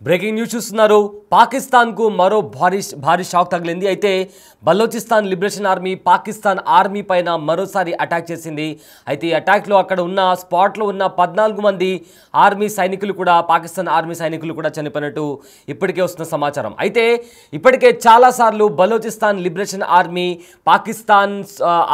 Breaking news చూస్తున్నారు. పాకిస్తాన్ కు మరో భారీ షాక్ తగిలింది. అయితే Balochistan liberation army Pakistan army పైన మరోసారి అటాక్ చేసింది. అయితే ఈ అటాక్లో అక్కడ ఉన్న స్పాట్లో ఉన్న 14 మంది ఆర్మీ సైనికులు కూడా పాకిస్తాన్ ఆర్మీ సైనికులు కూడా చనిపోయినట్టు ఇప్పటికే వస్తున్న సమాచారం. అయితే ఇప్పటికే చాలాసార్లు Balochistan liberation army Pakistan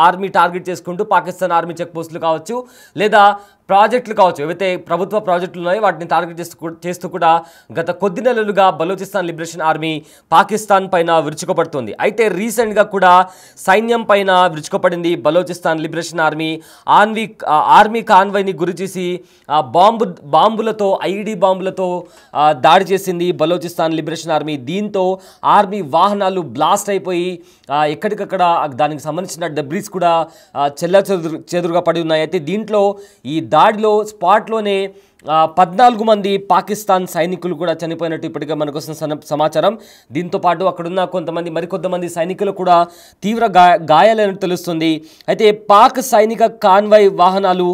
army target చేసుకుంటూ పాకిస్తాన్ ఆర్మీ చెక్ పోస్టులు కావచ్చు లేదా ప్రాజెక్టులు కావచ్చు, ఏవైతే ప్రభుత్వ ప్రాజెక్టులు ఉన్నాయో వాటిని టార్గెట్ చేస్తూ కూడా గత కొద్ది నెలలుగా బలోచిస్తాన్ లిబరేషన్ ఆర్మీ పాకిస్తాన్ పైన విరుచుకుపడుతుంది. అయితే రీసెంట్గా కూడా సైన్యం పైన విరుచుకుపడింది బలోచిస్తాన్ లిబరేషన్ ఆర్మీ. ఆర్మీ కాన్వాయ్ని గురిచేసి బాంబులతో ఐఈడీ బాంబులతో దాడి చేసింది బలోచిస్తాన్ లిబరేషన్ ఆర్మీ. దీంతో ఆర్మీ వాహనాలు బ్లాస్ట్ అయిపోయి ఎక్కడికక్కడ దానికి సంబంధించిన డెబ్రీస్ కూడా చెదురుగా పడి ఉన్నాయి. అయితే దీంట్లో ఈ దాడిలో స్పాట్లోనే 14 మంది పాకిస్తాన్ సైనికులు కూడా చనిపోయినట్టు ఇప్పటికే మనకు వస్తున్న సమాచారం. దీంతో పాటు అక్కడున్న మరికొంతమంది సైనికులు కూడా తీవ్ర గాయాలైనట్టు తెలుస్తుంది. అయితే పాక్ సైనిక కాన్వాయ్ వాహనాలు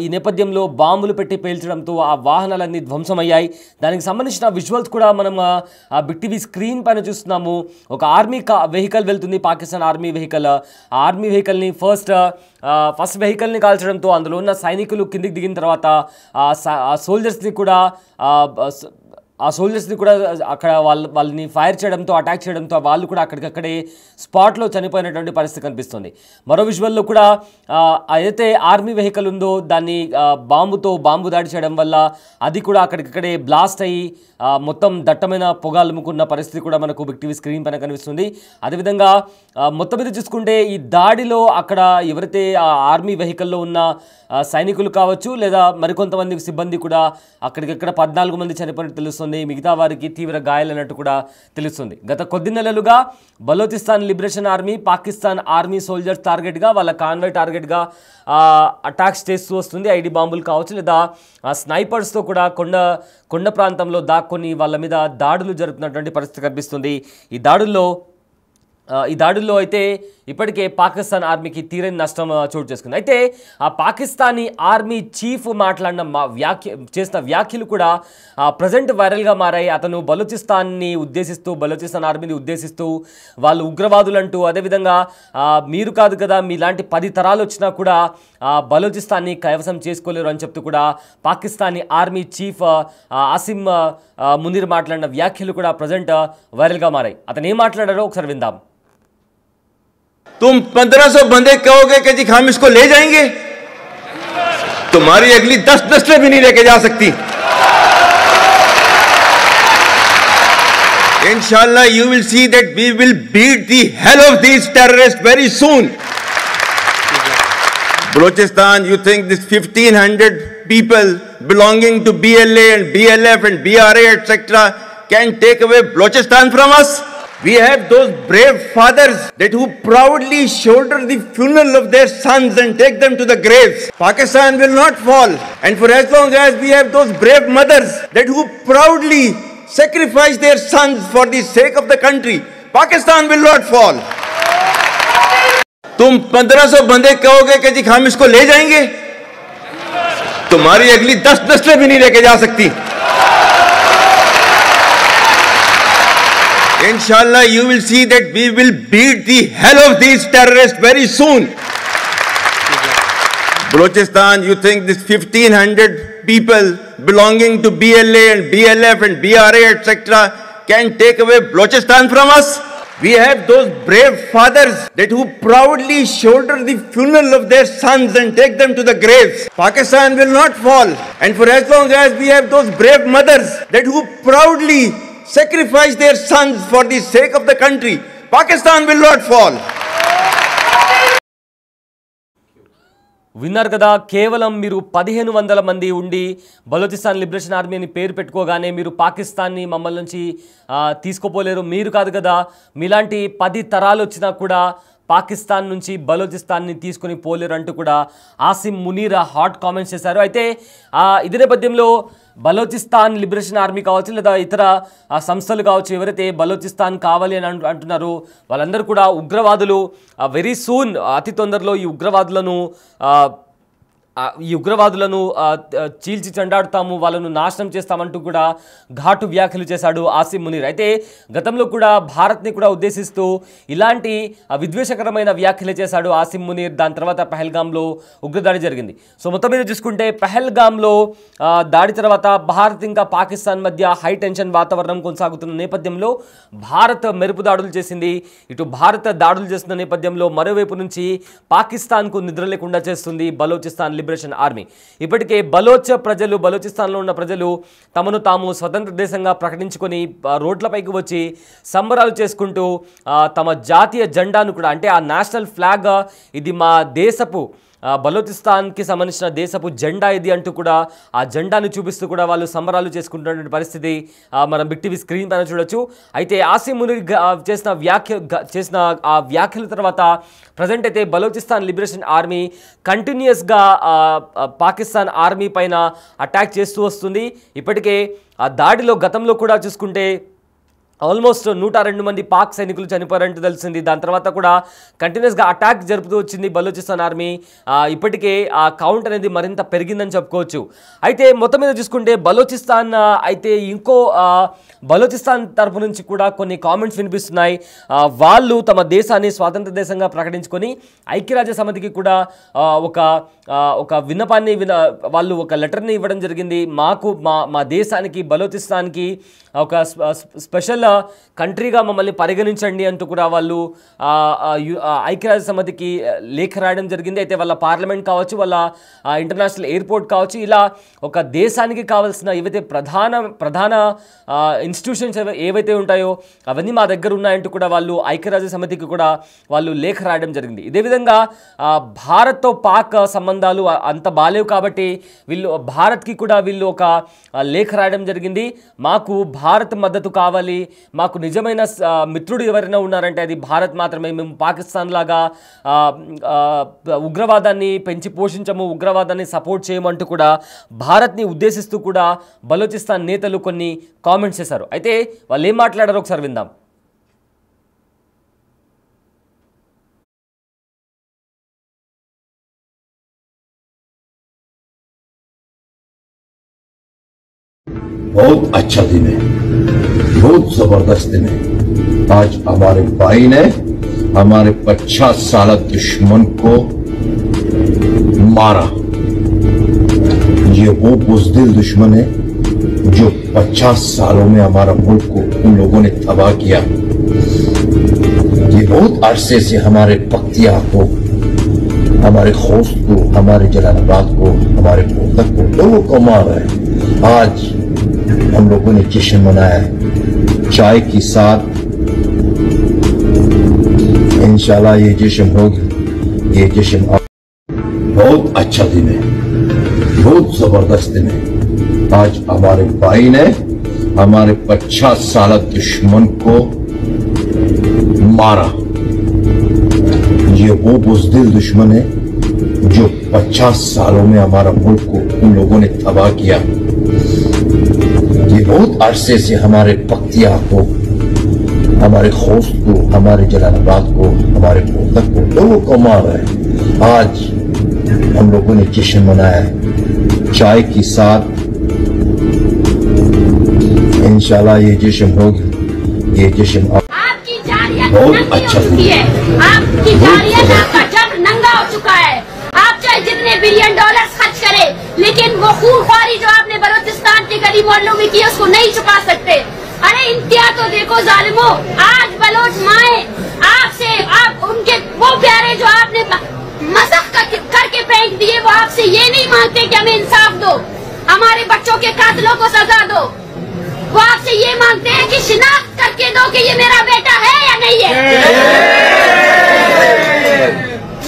ఈ నేపథ్యంలో బాంబులు పెట్టి పేల్చడంతో ఆ వాహనాలన్నీ ధ్వంసమయ్యాయి. దానికి సంబంధించిన విజువల్స్ కూడా మనం బిగ్ టీవీ స్క్రీన్ పైన చూస్తున్నాము. ఒక ఆర్మీ వెహికల్ వెళ్తుంది, పాకిస్తాన్ ఆర్మీ వెహికల్. ఆ ఆర్మీ వెహికల్ని ఫస్ట్ వెహికల్ని కాల్చడంతో అందులో ఉన్న సైనికులు కిందికి దిగిన తర్వాత ఆ సోల్జర్స్ని కూడా అక్కడ వాళ్ళని ఫైర్ చేయడంతో అటాక్ చేయడంతో వాళ్ళు కూడా అక్కడికక్కడే స్పాట్లో చనిపోయినటువంటి పరిస్థితి కనిపిస్తుంది. మరో విజువల్లో కూడా ఏదైతే ఆర్మీ వెహికల్ ఉందో దాన్ని బాంబు దాడి చేయడం వల్ల అది కూడా అక్కడికక్కడే బ్లాస్ట్ అయ్యి మొత్తం దట్టమైన పొగ అలుముకున్న పరిస్థితి కూడా మనకు బిగ్ టీవీ స్క్రీన్ పైన కనిపిస్తుంది. అదేవిధంగా మొత్తం మీద చూసుకుంటే ఈ దాడిలో అక్కడ ఎవరైతే ఆర్మీ వెహికల్లో ఉన్న సైనికులు కావచ్చు లేదా మరికొంతమంది సిబ్బంది కూడా అక్కడికక్కడ 14 మంది చనిపోయినట్టు తెలుస్తుంది. మిగతా వారికి తీవ్ర గాయాలైనట్టు కూడా తెలుస్తుంది. గత కొద్ది నెలలుగా Balochistan liberation army Pakistan army soldiers టార్గెట్గా వాళ్ళ కాన్వాయ్ టార్గెట్గా అటాక్స్ చేస్తూ వస్తుంది. ఐడి బాంబులు కావచ్చు లేదా స్నైపర్స్తో కూడా కొండ ప్రాంతంలో దాక్కొని వాళ్ళ మీద దాడులు జరుపుతున్నటువంటి పరిస్థితి కనిపిస్తుంది. ఈ దాడుల్లో అయితే ఇప్పటికే పాకిస్తాన్ ఆర్మీకి తీరని నష్టం చోటు చేసుకుంది. అయితే ఆ పాకిస్తానీ ఆర్మీ చీఫ్ చేసిన వ్యాఖ్యలు కూడా ప్రజెంట్ వైరల్గా మారాయి. అతను బలోచిస్తాన్ ఆర్మీని ఉద్దేశిస్తూ వాళ్ళు ఉగ్రవాదులు అంటూ, అదేవిధంగా మీరు కాదు కదా మీలాంటి 10 తరాలు వచ్చినా కూడా బలోచిస్తాన్ని కైవసం చేసుకోలేరు అని చెప్తూ కూడా పాకిస్తానీ ఆర్మీ చీఫ్ ఆసిమ్ మునీర్ మాట్లాడిన వ్యాఖ్యలు కూడా ప్రజెంట్ వైరల్గా మారాయి. అతను ఏం మాట్లాడారో ఒకసారి విందాం. तुम 1500 बंदे कहोगे कि जी हम इसको ले जाएंगे, तुम्हारी अगली 10 नस्लें भी नहीं लेके जा सकती. Inshallah you will see that we will beat the hell of these terrorists very soon. Balochistan, you think this 1500 people belonging to BLA and BLF and BRA etc. can take away Balochistan from us? We have those brave fathers that who proudly shoulder the funeral of their sons and take them to the graves. Pakistan will not fall. And for as long as we have those brave mothers that who proudly sacrifice their sons for the sake of the country, Pakistan will not fall. तुम 1500 बंदे कहोगे कि जी हम इसको ले जाएंगे, तुम्हारी अगली 10 नस्लें भी नहीं लेके जा सकती. Inshallah you will see that we will beat the hell of these terrorists very soon. Balochistan, you think this 1500 people belonging to BLA and BLF and BRA etc. can take away Balochistan from us? We have those brave fathers that who proudly shoulder the funeral of their sons and take them to the graves. Pakistan will not fall. And for as long as we have those brave mothers that who proudly sacrifice their sons for the sake of the country, Pakistan will not fall. విన్నారు కదా, కేవలం మీరు 1500 మంది ఉండి Balochistan liberation army అని పేరు పెట్టుకోగానే మీరు పాకిస్తాన్ని మమ్మల్ని నుంచి తీసుకుపోలేరు, మీరు కాదు కదా మీలాంటి 10 తరాలు వచ్చినా కూడా పాకిస్తాన్ నుంచి బలోచిస్తాన్ని తీసుకుని పోలేరు అంటూ కూడా ఆసిమ్ మునీర్ హాట్ కామెంట్స్ చేశారు. అయితే ఇదే నేపథ్యంలో బలోచిస్తాన్ లిబరేషన్ ఆర్మీ కావచ్చు లేదా ఇతర సంస్థలు కావచ్చు ఎవరైతే బలోచిస్తాన్ కావాలి అని అంటున్నారో వాళ్ళందరూ కూడా ఉగ్రవాదులు. వెరీ సూన్ అతి తొందరలో ఈ ఉగ్రవాదులను ఈ ఉగ్రవాదులను చీల్చి చెండాడుతాము, వాళ్ళను నాశనం చేస్తామంటూ కూడా ఘాటు వ్యాఖ్యలు చేశాడు ఆసిమ్ మునీర్. అయితే గతంలో కూడా భారత్ని కూడా ఉద్దేశిస్తూ ఇలాంటి విద్వేషకరమైన వ్యాఖ్యలు చేశాడు ఆసిమ్ మునీర్. దాని తర్వాత పహల్గామ్లో ఉగ్రదాడి జరిగింది. సో మొత్తం మీద చూసుకుంటే పహల్గామ్లో దాడి తర్వాత భారత్ ఇంకా పాకిస్తాన్ మధ్య హై టెన్షన్ వాతావరణం కొనసాగుతున్న నేపథ్యంలో భారత్ మెరుపు దాడులు చేసింది. ఇటు భారత్ దాడులు చేస్తున్న నేపథ్యంలో మరోవైపు నుంచి పాకిస్తాన్కు నిద్ర లేకుండా చేస్తుంది బలోచిస్తాన్ లిబరేషన్ ఆర్మీ. ఇప్పటికే బలోచిస్తాన్లో ఉన్న ప్రజలు తమను తాము స్వతంత్ర దేశంగా ప్రకటించుకొని రోడ్లపైకి వచ్చి సంబరాలు చేసుకుంటూ తమ జాతీయ జెండాను కూడా, అంటే ఆ నేషనల్ ఫ్లాగ్ ఇది మా దేశపు బలోచిస్తాన్కి సంబంధించిన దేశపు జెండా ఇది అంటూ కూడా ఆ జెండాను చూపిస్తూ కూడా వాళ్ళు సంబరాలు చేసుకుంటున్నటువంటి పరిస్థితి మనం బిగ్ టీవీ స్క్రీన్ పైన చూడొచ్చు. అయితే ఆసిమ్ మునీర్ చేసిన ఆ వ్యాఖ్యల తర్వాత ప్రజెంట్ అయితే బలోచిస్తాన్ లిబరేషన్ ఆర్మీ కంటిన్యూస్గా పాకిస్తాన్ ఆర్మీ పైన అటాక్ చేస్తూ వస్తుంది. ఇప్పటికే ఆ దాడిలో గతంలో కూడా చూసుకుంటే ఆల్మోస్ట్ 102 మంది పాక్ సైనికులు చనిపోయారంటూ తెలిసింది. దాని తర్వాత కూడా కంటిన్యూస్గా అటాక్ జరుపుతూ వచ్చింది బలోచిస్తాన్ ఆర్మీ. ఇప్పటికే ఆ కౌంట్ అనేది మరింత పెరిగిందని చెప్పుకోవచ్చు. అయితే మొత్తం మీద చూసుకుంటే బలోచిస్తాన్ తరపు నుంచి కూడా కొన్ని కామెంట్స్ వినిపిస్తున్నాయి. వాళ్ళు తమ దేశాన్ని స్వాతంత్ర దేశంగా ప్రకటించుకొని ఐక్యరాజ్య సమితికి కూడా ఒక విన్నపాన్ని వాళ్ళు ఒక లెటర్ని ఇవ్వడం జరిగింది. మాకు మా దేశానికి బలోచిస్తాన్కి ఒక స్పెషల్ కంట్రీగా మమ్మల్ని పరిగణించండి అంటూ కూడా వాళ్ళు ఐక్యరాజ్య సమితికి లేఖ రాయడం జరిగింది. అయితే వాళ్ళ పార్లమెంట్ కావచ్చు, వాళ్ళ ఇంటర్నేషనల్ ఎయిర్పోర్ట్ కావచ్చు, ఇలా ఒక దేశానికి కావాల్సిన ఏవైతే ప్రధాన ఇన్స్టిట్యూషన్స్ ఏవైతే ఉంటాయో అవన్నీ మా దగ్గర ఉన్నాయంటూ కూడా వాళ్ళు ఐక్యరాజ్య సమితికి కూడా వాళ్ళు లేఖ రాయడం జరిగింది. ఇదే విధంగా భారత్తో పాక్ సంబంధాలు అంత బాలేవు కాబట్టి భారత్కి కూడా వీళ్ళు ఒక లేఖ రాయడం జరిగింది. మాకు భారత్ మద్దతు కావాలి, మాకు నిజమైన మిత్రుడు ఎవరైనా ఉన్నారంటే అది భారత్ మాత్రమే. మేము పాకిస్తాన్ లాగా ఉగ్రవాదాన్ని పెంచి పోషించము, ఉగ్రవాదాన్ని సపోర్ట్ చేయమంటూ కూడా భారత్ని ఉద్దేశిస్తూ కూడా బలోచిస్తాన్ నేతలు కొన్ని కామెంట్స్ చేశారు. అయితే వాళ్ళు ఏం మాట్లాడారో ఒకసారి విందాం. बहुत अच्छा दिन है, बहुत जबरदस्त दिन है। आज हमारे भाई ने हमारे 50 साल दुश्मन को मारा। ये वो बुज़दिल दुश्मन है जो 50 सालों में हमारा मुल्क को उन लोगों ने तबाह किया। ये बहुत अरसे से हमारे बख्तियार को, हमारे खोस्त को, हमारे जलालाबाद को, हमारे कोतक को, लोगों को मार रहे हैं। आज हम लोगों ने जश्न मनाया है चाय के साथ। इंशाल्लाह ये जश्न होगी, ये जश्न बहुत अच्छा दिन है, बहुत जबरदस्त दिन है। आज हमारे भाई ने हमारे 50 साल दुश्मन को मारा। ये वो बुज़दिल दुश्मन है जो 50 सालों में हमारा मुल्क को उन लोगों ने तबाह किया। ये बहुत अरसे से हमारे बख्तियार को, हमारे खोस्त को, हमारे जलालाबाद को, हमारे कोतक को, लोगों को मार रहे हैं। आज हम लोगों ने जश्न मनाया है चाय के साथ। इंशाल्लाह ये जश्न होगी, ये जश्न आपकी जारियत बहुत नंगी अच्छा हो चुकी है। आपकी जारियत, आपका जंग नंगा हो चुका है। आप चाहे जितने बिलियन डॉलर खर्च करें, लेकिन वो खूनख्वारी जो आपने बलोचिस्तान के गली मोहल्लों में की है उसको नहीं चुका सकते। अरे इंतहा तो देखो जालिमो, आज बलोच माए आपसे, आप उनके वो प्यारे जो आपने मज़ाक करके फेंक दिए, वो आपसे ये नहीं मांगते कि हमें इंसाफ दो, हमारे बच्चों के कातिलों को सजा दो। वो आपसे ये मांगते हैं कि शिनाख्त करके दो कि ये मेरा बेटा है या नहीं है।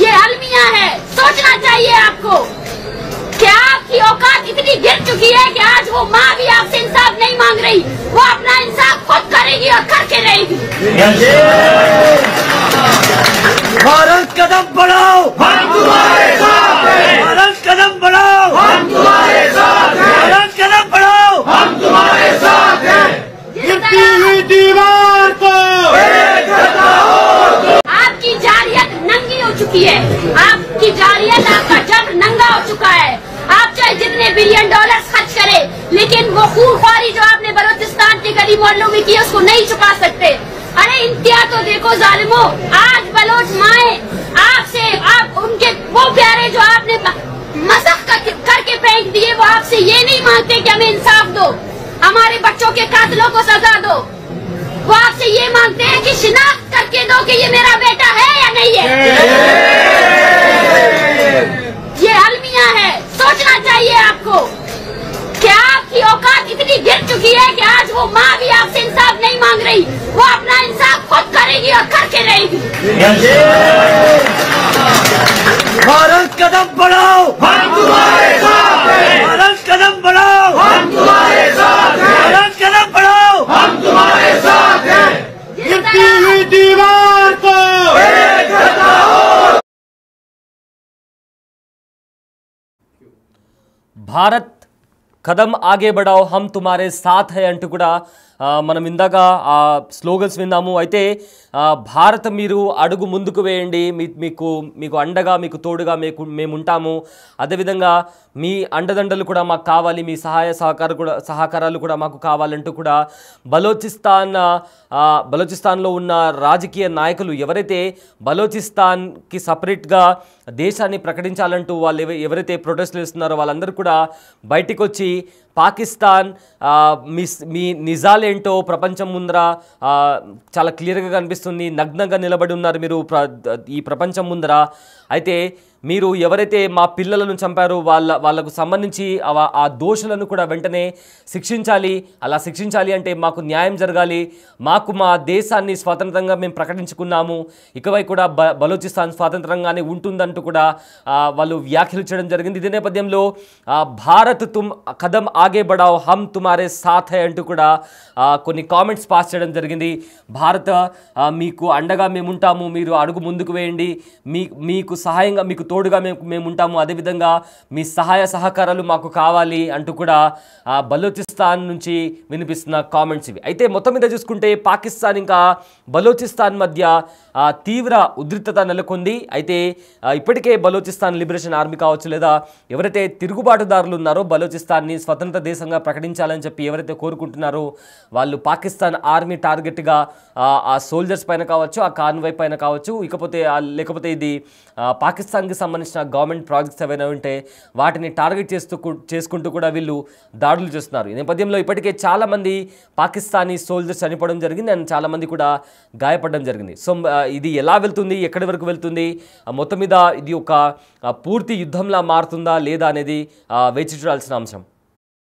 ये अलमिया है, सोचना चाहिए आपको कि आपकी औकात इतनी गिर चुकी है कि आज वो माँ भी आपसे इंसाफ नहीं मांग रही, वो अपना इंसाफ खुद करेगी और करके रहेगी। भारत कदम बढ़ाओ, हम तुम्हारे साथ हैं। भारत कदम बढ़ाओ, हम तुम्हारे साथ हैं। भारत कदम बढ़ाओ, हम तुम्हारे साथ हैं। गिरती हुई दीवार को एक करता हो। आपकी जारियत नंगी हो चुकी है, आपकी जारियत, आपका जंग नंगा हो चुका है। आप चाहे जितने बिलियन डॉलर खर्च करें, लेकिन वो खूनख्वारी जो आपने बलोचिस्तान के गली मोहल्लों में की उसको नहीं चुका सकते। अरे इंतहा तो देखो जालिमो, आज बलोच माए आपसे, आप उनके वो प्यारे जो आपने मज़ाक करके फेंक दिए, वो आपसे ये नहीं मांगते कि हमें इंसाफ दो, हमारे बच्चों के कातिलों को सजा दो। वो आपसे ये मांगते हैं कि शिनाख्त करके दो कि ये मेरा बेटा है या नहीं है। ये अलमिया है, सोचना चाहिए आपको कि आपकी औकात इतनी गिर चुकी है कि आज वो माँ भी आपसे इंसाफ नहीं मांग रही, वो अपना इंसाफ खुद करेगी और करके रहेगी। भारत कदम बढ़ाओ, हम तुम्हारे साथ हैं। भारत कदम बढ़ाओ, हम तुम्हारे साथ हैं। भारत कदम बढ़ाओ, हम तुम्हारे साथ हैं। गिरती हुई दीवार को एक करता हो। భారత్ కదం ఆగే బడావ్ హమ్ తుమారే సాథ్ హై అంటూ కూడా మనం ఇందాక స్లోగన్స్ విన్నాము. అయితే భారత్ మీరు అడుగు ముందుకు వేయండి, మీకు అండగా మీకు తోడుగా మేము ఉంటాము, అదేవిధంగా మీ అండదండలు కూడా మాకు కావాలి, మీ సహకారాలు కూడా మాకు కావాలంటూ కూడా బలోచిస్తాన్లో ఉన్న రాజకీయ నాయకులు ఎవరైతే బలోచిస్తాన్కి సపరేట్గా దేశాన్ని ప్రకటించాలంటూ వాళ్ళు ఎవరైతే ప్రొటెస్ట్లు చేస్తున్నారో వాళ్ళందరూ కూడా బయటికి వచ్చి పాకిస్తాన్ మీ నిజాలేంటో ప్రపంచం ముందర చాలా క్లియర్గా కనిపిస్తుంది, నగ్నంగా నిలబడి ఉన్నారు మీరు ఈ ప్రపంచం ముందర. అయితే మీరు ఎవరైతే మా పిల్లలను చంపారో వాళ్ళకు సంబంధించి ఆ దోషులను కూడా వెంటనే శిక్షించాలి. అలా శిక్షించాలి అంటే మాకు న్యాయం జరగాలి, మాకు మా దేశాన్ని స్వతంత్రంగా మేము ప్రకటించుకున్నాము, ఇకపై కూడా బలోచిస్తాన్ స్వాతంత్రంగానే ఉంటుందంటూ కూడా వాళ్ళు వ్యాఖ్యలు చేయడం జరిగింది. ఇదే నేపథ్యంలో భారత్ తుమ్ కదం ఆగే బడావ్ హమ్ తుమారే సాథ్ హై అంటూ కూడా కొన్ని కామెంట్స్ పాస్ చేయడం జరిగింది. భారత్ మీకు అండగా మేము ఉంటాము, మీరు అడుగు ముందుకు వేయండి, మీకు సహాయంగా మీకు తోడుగా మేము ఉంటాము, అదేవిధంగా మీ సహాయ సహకారాలు మాకు కావాలి అంటూ కూడా బలోచిస్తాన్ నుంచి వినిపిస్తున్న కామెంట్స్ ఇవి. అయితే మొత్తం మీద చూసుకుంటే పాకిస్తాన్ ఇంకా బలోచిస్తాన్ మధ్య తీవ్ర ఉద్రిక్తత నెలకొంది. అయితే ఇప్పటికే బలోచిస్తాన్ లిబరేషన్ ఆర్మీ కావచ్చు, లేదా ఎవరైతే తిరుగుబాటుదారులు ఉన్నారో బలోచిస్తాన్ని స్వతంత్ర దేశంగా ప్రకటించాలని చెప్పి ఎవరైతే కోరుకుంటున్నారో వాళ్ళు పాకిస్తాన్ ఆర్మీ టార్గెట్గా ఆ సోల్జర్స్ పైన కావచ్చు, ఆ కాన్వాయ్ పైన కావచ్చు, లేకపోతే ఇది పాకిస్తాన్కి సంబంధించిన గవర్నమెంట్ ప్రాజెక్ట్స్ ఏవైనా ఉంటే వాటిని టార్గెట్ చేసుకుంటూ కూడా వీళ్ళు దాడులు చేస్తున్నారు. ఈ నేపథ్యంలో ఇప్పటికే చాలామంది పాకిస్తానీ సోల్జర్స్ చనిపోవడం జరిగింది అండ్ చాలామంది కూడా గాయపడడం జరిగింది. సో ఇది ఎలా వెళ్తుంది, ఎక్కడి వరకు వెళ్తుంది, మొత్తం మీద ఇది ఒక పూర్తి యుద్ధంలా మారుతుందా లేదా అనేది వేచి చూడాల్సిన అంశం.